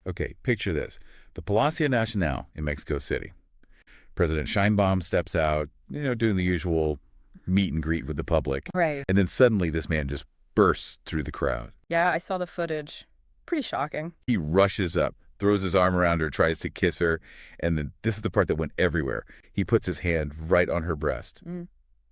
Okay, picture this. The Palacio Nacional in Mexico City. President Sheinbaum steps out, doing the usual meet and greet with the public. Right. And then suddenly this man just bursts through the crowd. Yeah, I saw the footage. Pretty shocking. He rushes up, throws his arm around her, tries to kiss her, and then this is the part that went everywhere. He puts his hand right on her breast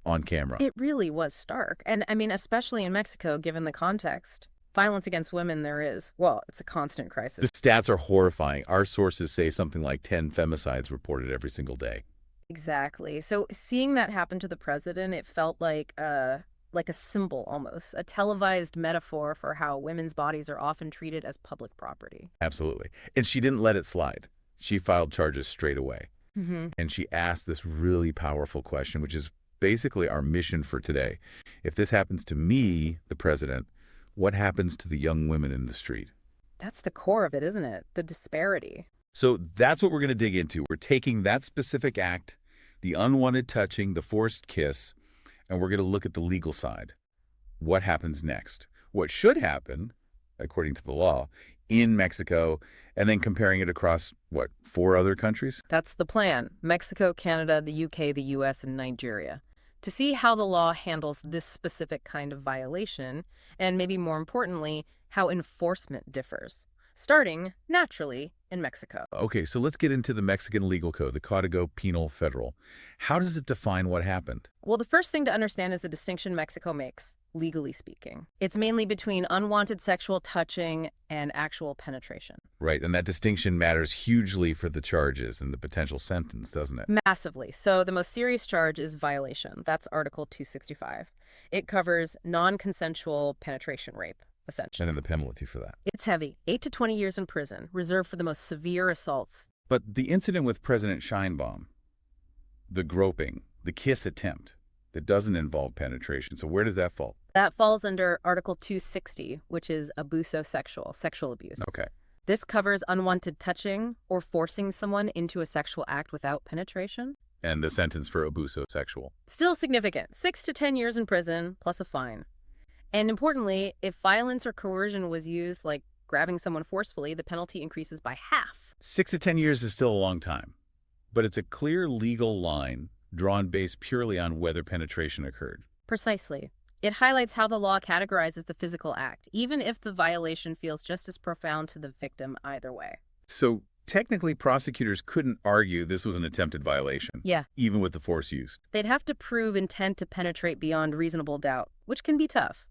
on camera. It really was stark. And I mean, especially in Mexico, given the context. Violence against women there is, well, it's a constant crisis. The stats are horrifying. Our sources say something like 10 femicides reported every single day. Exactly. So seeing that happen to the president, it felt like a symbol almost, a televised metaphor for how women's bodies are often treated as public property. Absolutely. And she didn't let it slide. She filed charges straight away. Mm-hmm. And she asked this really powerful question, which is basically our mission for today. If this happens to me, the president, what happens to the young women in the street? That's the core of it, isn't it? The disparity. So that's what we're going to dig into. We're taking that specific act, the unwanted touching, the forced kiss, and we're going to look at the legal side. What happens next? What should happen, according to the law, in Mexico, and then comparing it across, 4 other countries? That's the plan. Mexico, Canada, the UK, the US, and Nigeria. To see how the law handles this specific kind of violation, and maybe more importantly, how enforcement differs, starting, naturally, in Mexico. Okay, so let's get into the Mexican legal code, the Código Penal Federal. How does it define what happened? Well, the first thing to understand is the distinction Mexico makes, legally speaking. It's mainly between unwanted sexual touching and actual penetration. Right, and that distinction matters hugely for the charges and the potential sentence, doesn't it? Massively. So the most serious charge is violation. That's Article 265. It covers non-consensual penetration rape, essentially. And then the penalty for that. It's heavy, 8 to 20 years in prison, reserved for the most severe assaults. But the incident with President Sheinbaum, the groping, the kiss attempt, that doesn't involve penetration. So where does that fall? That falls under Article 260, which is abuso sexual abuse. Okay. This covers unwanted touching or forcing someone into a sexual act without penetration. And the sentence for abuso sexual? Still significant, 6 to 10 years in prison, plus a fine. And importantly, if violence or coercion was used, like grabbing someone forcefully, the penalty increases by half. 6 to 10 years is still a long time, but it's a clear legal line drawn based purely on whether penetration occurred. Precisely. It highlights how the law categorizes the physical act, even if the violation feels just as profound to the victim either way. So technically, prosecutors couldn't argue this was an attempted violation. Yeah. Even with the force used. They'd have to prove intent to penetrate beyond reasonable doubt, which can be tough.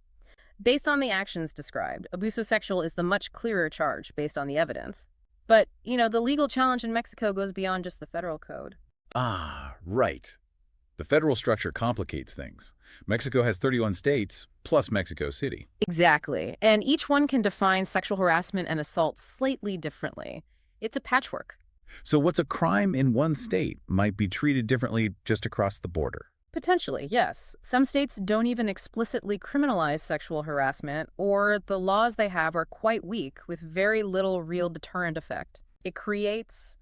Based on the actions described, abuso sexual is the much clearer charge based on the evidence. But, the legal challenge in Mexico goes beyond just the federal code. Ah, right. The federal structure complicates things. Mexico has 31 states, plus Mexico City. Exactly. And each one can define sexual harassment and assault slightly differently. It's a patchwork. So what's a crime in one state might be treated differently just across the border. Potentially, yes. Some states don't even explicitly criminalize sexual harassment, or the laws they have are quite weak with very little real deterrent effect. It creates,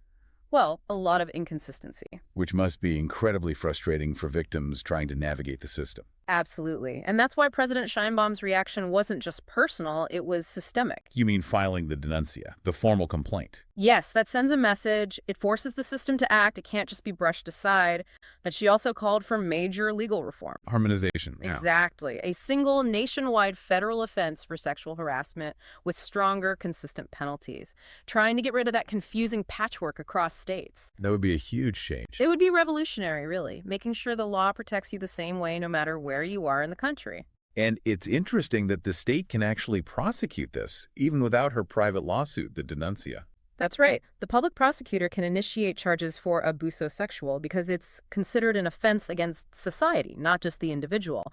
a lot of inconsistency. Which must be incredibly frustrating for victims trying to navigate the system. Absolutely. And that's why President Sheinbaum's reaction wasn't just personal, it was systemic. You mean filing the denuncia, the formal complaint? Yes, that sends a message. It forces the system to act. It can't just be brushed aside. But she also called for major legal reform. Harmonization. Yeah. Exactly. A single nationwide federal offense for sexual harassment with stronger, consistent penalties. Trying to get rid of that confusing patchwork across states. That would be a huge change. It would be revolutionary, really, making sure the law protects you the same way no matter where you are in the country. And it's interesting that the state can actually prosecute this, even without her private lawsuit, the denuncia. That's right. The public prosecutor can initiate charges for abuso sexual because it's considered an offense against society, not just the individual.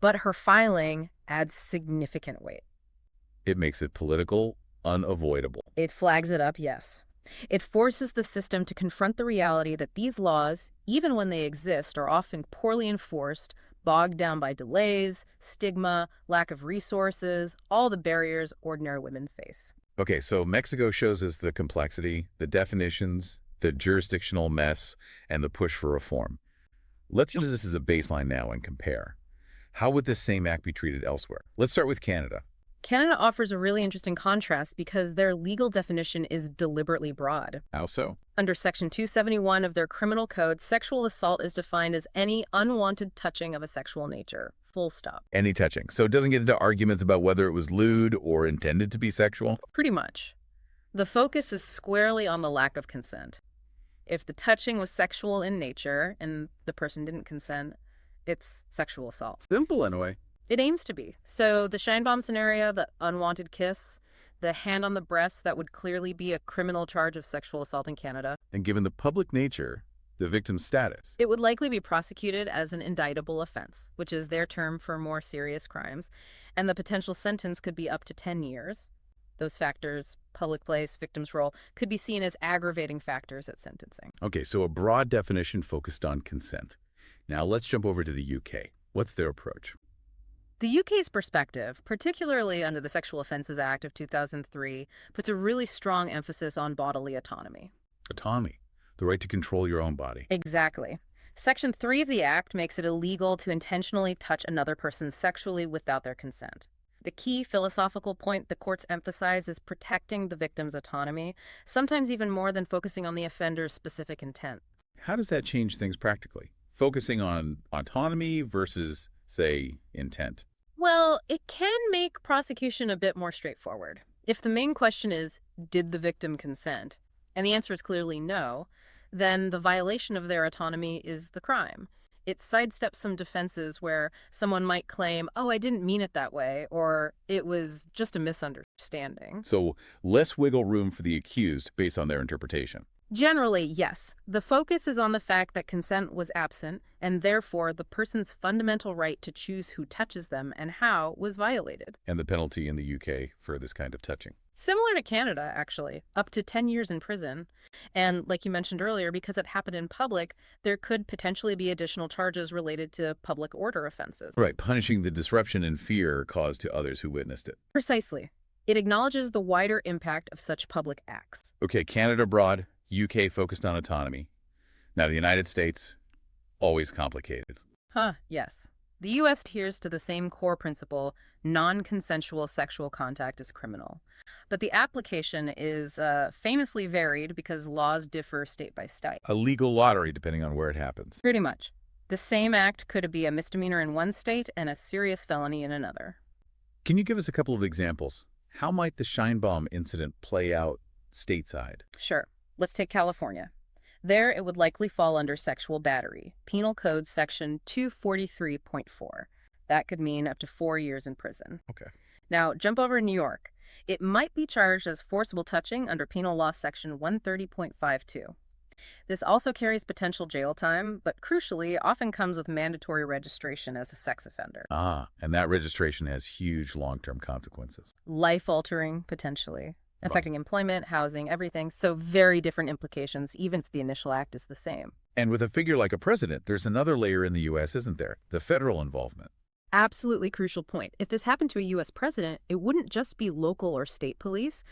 But her filing adds significant weight. It makes it political, unavoidable. It flags it up, yes. It forces the system to confront the reality that these laws, even when they exist, are often poorly enforced, bogged down by delays, stigma, lack of resources, all the barriers ordinary women face. Okay, so Mexico shows us the complexity, the definitions, the jurisdictional mess, and the push for reform. Let's use this as a baseline now and compare. How would this same act be treated elsewhere? Let's start with Canada. Canada offers a really interesting contrast because their legal definition is deliberately broad. How so? Under Section 271 of their criminal code, sexual assault is defined as any unwanted touching of a sexual nature. Full stop. Any touching. So it doesn't get into arguments about whether it was lewd or intended to be sexual? Pretty much. The focus is squarely on the lack of consent. If the touching was sexual in nature and the person didn't consent, it's sexual assault. Simple in a way. It aims to be. So the Sheinbaum scenario, the unwanted kiss, the hand on the breast, that would clearly be a criminal charge of sexual assault in Canada. And given the public nature, the victim's status. It would likely be prosecuted as an indictable offense, which is their term for more serious crimes, and the potential sentence could be up to 10 years. Those factors, public place, victim's role, could be seen as aggravating factors at sentencing. Okay, so a broad definition focused on consent. Now let's jump over to the UK. What's their approach? The UK's perspective, particularly under the Sexual Offences Act of 2003, puts a really strong emphasis on bodily autonomy. Autonomy, the right to control your own body. Exactly. Section 3 of the Act makes it illegal to intentionally touch another person sexually without their consent. The key philosophical point the courts emphasize is protecting the victim's autonomy, sometimes even more than focusing on the offender's specific intent. How does that change things practically? Focusing on autonomy versus, say, intent. Well, it can make prosecution a bit more straightforward. If the main question is, did the victim consent? And the answer is clearly no, then the violation of their autonomy is the crime. It sidesteps some defenses where someone might claim, oh, I didn't mean it that way, or it was just a misunderstanding. So less wiggle room for the accused based on their interpretation. Generally, yes. The focus is on the fact that consent was absent, and therefore the person's fundamental right to choose who touches them and how was violated. And the penalty in the UK for this kind of touching. Similar to Canada, actually, up to 10 years in prison. And like you mentioned earlier, because it happened in public, there could potentially be additional charges related to public order offenses. Right, punishing the disruption and fear caused to others who witnessed it. Precisely. It acknowledges the wider impact of such public acts. Okay, Canada broad, UK focused on autonomy. Now the United States, always complicated. Yes. The U.S. adheres to the same core principle: non-consensual sexual contact is criminal. But the application is famously varied because laws differ state by state. A legal lottery depending on where it happens. Pretty much. The same act could be a misdemeanor in one state and a serious felony in another. Can you give us a couple of examples? How might the Sheinbaum incident play out stateside? Sure. Let's take California. There, it would likely fall under sexual battery, Penal Code Section 243.4. That could mean up to 4 years in prison. Okay. Now, jump over to New York. It might be charged as forcible touching under Penal Law Section 130.52. This also carries potential jail time, but crucially, often comes with mandatory registration as a sex offender. And that registration has huge long-term consequences. Life-altering, potentially. Affecting employment, housing, everything. So very different implications, even if the initial act is the same. And with a figure like a president, there's another layer in the U.S., isn't there? The federal involvement. Absolutely crucial point. If this happened to a U.S. president, it wouldn't just be local or state police.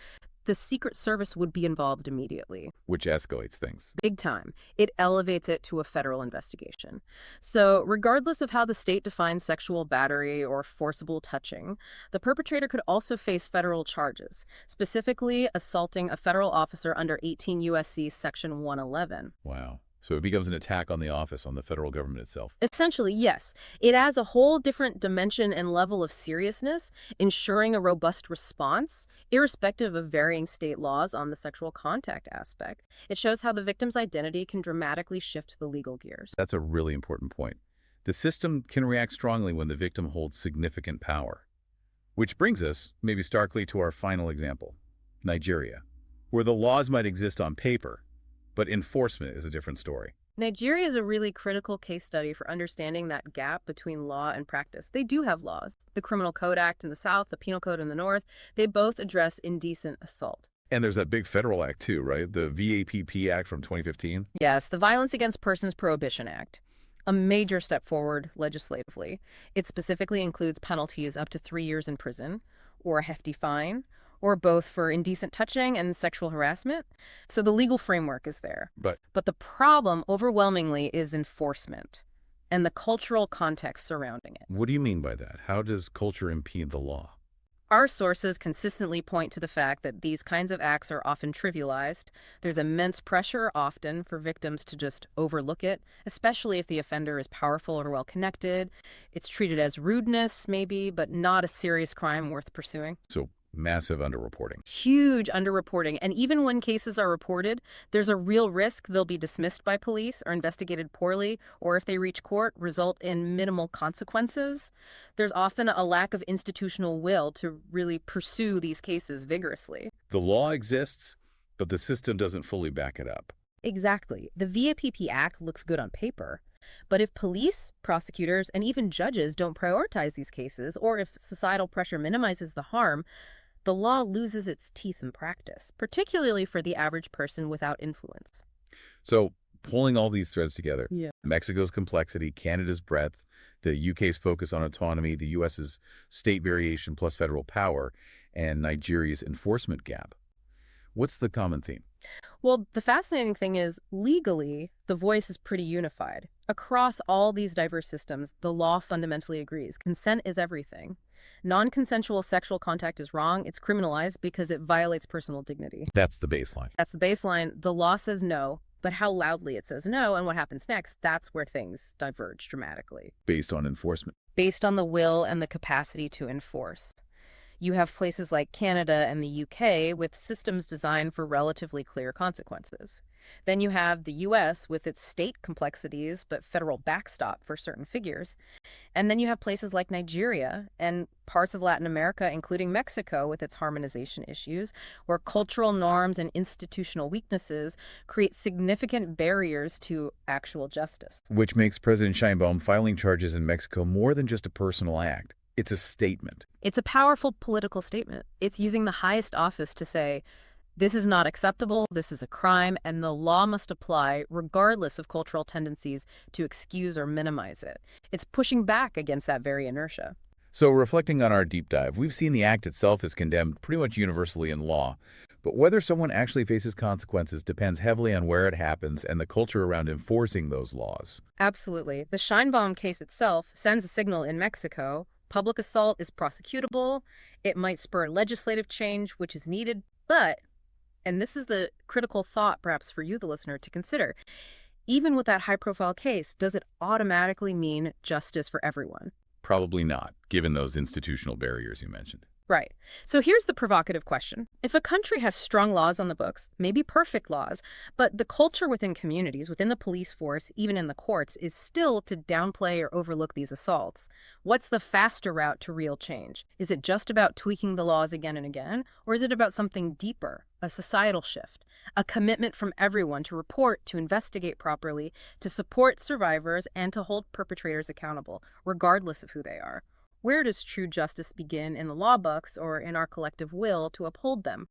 The Secret Service would be involved immediately. Which escalates things. Big time. It elevates it to a federal investigation. So regardless of how the state defines sexual battery or forcible touching, the perpetrator could also face federal charges, specifically assaulting a federal officer under 18 U.S.C. Section 111. Wow. So it becomes an attack on the office, on the federal government itself. Essentially, yes. It adds a whole different dimension and level of seriousness, ensuring a robust response, irrespective of varying state laws on the sexual contact aspect. It shows how the victim's identity can dramatically shift the legal gears. That's a really important point. The system can react strongly when the victim holds significant power. Which brings us, maybe starkly, to our final example, Nigeria, where the laws might exist on paper, but enforcement is a different story. Nigeria is a really critical case study for understanding that gap between law and practice. They do have laws. The Criminal Code Act in the South, the Penal Code in the North, they both address indecent assault. And there's that big federal act too, right? The VAPP Act from 2015. Yes, the Violence Against Persons Prohibition Act. A major step forward legislatively. It specifically includes penalties up to 3 years in prison, or a hefty fine, or both for indecent touching and sexual harassment. So the legal framework is there. But the problem, overwhelmingly, is enforcement and the cultural context surrounding it. What do you mean by that? How does culture impede the law? Our sources consistently point to the fact that these kinds of acts are often trivialized. There's immense pressure often for victims to just overlook it, especially if the offender is powerful or well-connected. It's treated as rudeness, maybe, but not a serious crime worth pursuing. So massive underreporting. Huge underreporting, and even when cases are reported, there's a real risk they'll be dismissed by police or investigated poorly, or if they reach court, result in minimal consequences. There's often a lack of institutional will to really pursue these cases vigorously. The law exists, but the system doesn't fully back it up. Exactly. The VAPP Act looks good on paper. But if police, prosecutors, and even judges don't prioritize these cases, or if societal pressure minimizes the harm, the law loses its teeth in practice, particularly for the average person without influence. So pulling all these threads together, Yeah. Mexico's complexity, Canada's breadth, the UK's focus on autonomy, the US's state variation plus federal power, and Nigeria's enforcement gap. What's the common theme? Well, the fascinating thing is, legally, the voice is pretty unified. Across all these diverse systems, the law fundamentally agrees. Consent is everything. Non-consensual sexual contact is wrong. It's criminalized because it violates personal dignity. That's the baseline. That's the baseline. The law says no, but how loudly it says no and what happens next, that's where things diverge dramatically. Based on enforcement. Based on the will and the capacity to enforce. You have places like Canada and the UK with systems designed for relatively clear consequences. Then you have the US with its state complexities but federal backstop for certain figures. And then you have places like Nigeria and parts of Latin America, including Mexico, with its harmonization issues, where cultural norms and institutional weaknesses create significant barriers to actual justice. Which makes President Sheinbaum filing charges in Mexico more than just a personal act. It's a statement. It's a powerful political statement. It's using the highest office to say, this is not acceptable, this is a crime, and the law must apply regardless of cultural tendencies to excuse or minimize it. It's pushing back against that very inertia. So reflecting on our deep dive, we've seen the act itself is condemned pretty much universally in law. But whether someone actually faces consequences depends heavily on where it happens and the culture around enforcing those laws. Absolutely. The Scheinbaum case itself sends a signal in Mexico. Public assault is prosecutable. It might spur legislative change, which is needed. But, and this is the critical thought perhaps for you, the listener, to consider, even with that high-profile case, does it automatically mean justice for everyone? Probably not, given those institutional barriers you mentioned. Right. So here's the provocative question. If a country has strong laws on the books, maybe perfect laws, but the culture within communities, within the police force, even in the courts, is still to downplay or overlook these assaults, what's the faster route to real change? Is it just about tweaking the laws again and again, or is it about something deeper, a societal shift, a commitment from everyone to report, to investigate properly, to support survivors, and to hold perpetrators accountable, regardless of who they are? Where does true justice begin, in the law books or in our collective will to uphold them?